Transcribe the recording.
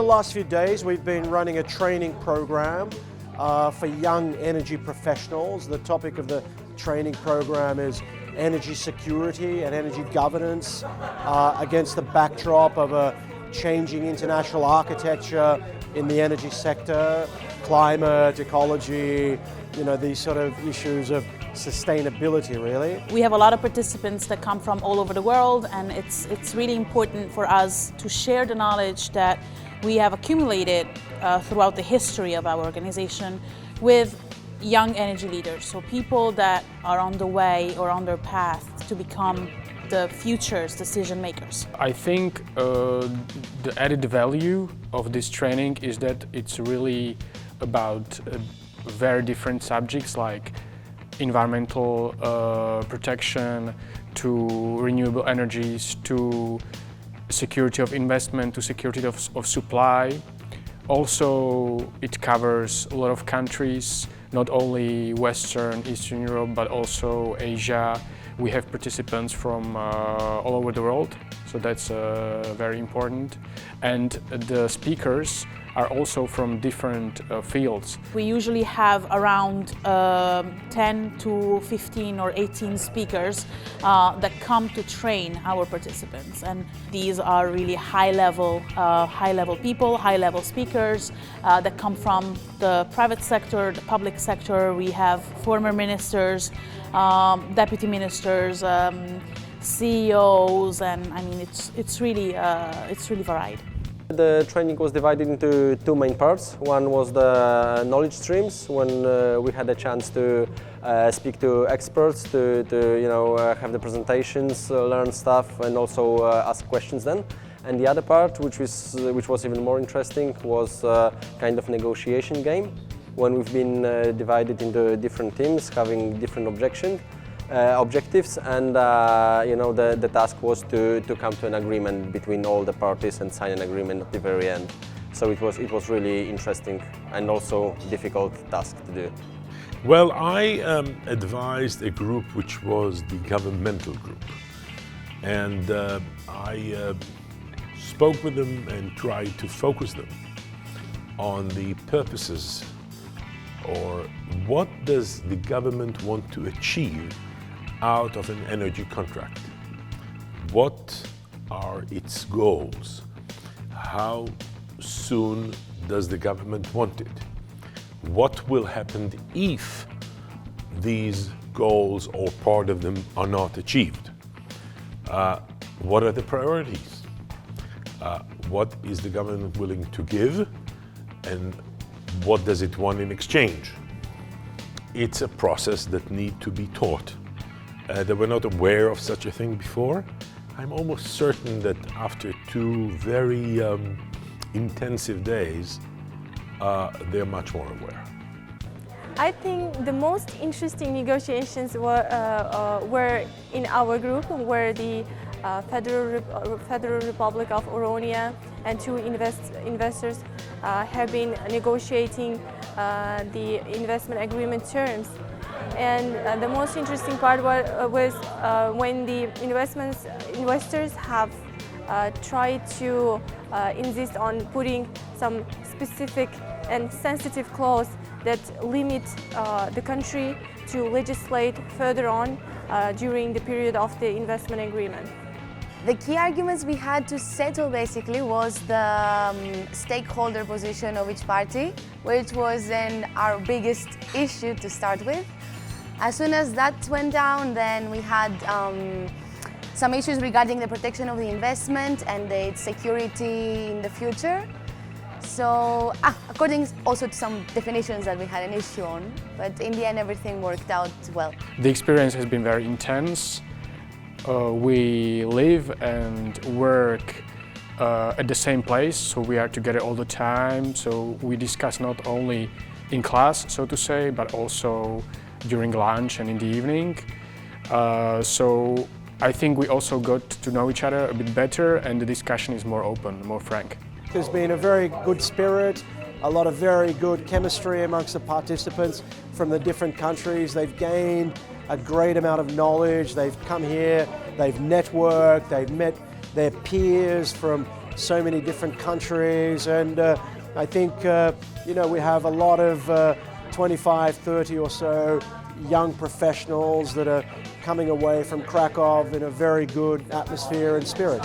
last few days we've been running a training program for young energy professionals. The topic of the training program is energy security and energy governance against the backdrop of a changing international architecture in the energy sector, climate, ecology, these sort of issues of sustainability, really. We have a lot of participants that come from all over the world, and it's really important for us to share the knowledge that we have accumulated throughout the history of our organization with young energy leaders, so people that are on the way or on their path to become the future's decision makers. I think the added value of this training is that it's really about very different subjects like environmental protection, to renewable energies, to security of investment, to security of supply. Also, it covers a lot of countries, not only Western, Eastern Europe, but also Asia. We have participants from all over the world, so that's very important. And the speakers are also from different fields. We usually have around 10 to 15 or 18 speakers that come to train our participants, and these are really high-level people, high-level speakers that come from the private sector, the public sector. We have former ministers, deputy ministers, CEOs, and I mean it's really varied. The training was divided into two main parts. One was the knowledge streams, when we had a chance to speak to experts, to have the presentations, learn stuff, and also ask questions then. And the other part, which was even more interesting, was kind of negotiation game, when we've been divided into different teams, having different objectives, and the task was to come to an agreement between all the parties and sign an agreement at the very end. So it was really interesting and also difficult task to do. Well, I advised a group which was the governmental group, and I spoke with them and tried to focus them on the purposes, or what does the government want to achieve out of an energy contract. What are its goals? How soon does the government want it? What will happen if these goals or part of them are not achieved? What are the priorities? What is the government willing to give, and what does it want in exchange? It's a process that needs to be taught. They were not aware of such a thing before. I'm almost certain that after two very intensive days, they're much more aware. I think the most interesting negotiations were in our group, where the Federal Republic of Oronia and two investors have been negotiating the investment agreement terms. And the most interesting part was when the investors have tried to insist on putting some specific and sensitive clause that limit the country to legislate further on during the period of the investment agreement. The key arguments we had to settle basically was the stakeholder position of each party, which was then our biggest issue to start with. As soon as that went down, then we had some issues regarding the protection of the investment and its security in the future. So, according also to some definitions that we had an issue on, but in the end everything worked out well. The experience has been very intense. We live and work at the same place, so we are together all the time. So we discuss not only in class, so to say, but also during lunch and in the evening. So I think we also got to know each other a bit better, and the discussion is more open, more frank. There's been a very good spirit, a lot of very good chemistry amongst the participants from the different countries. They've gained a great amount of knowledge. They've come here, they've networked, they've met their peers from so many different countries, and I think we have a lot of 25, 30 or so young professionals that are coming away from Krakow in a very good atmosphere and spirit.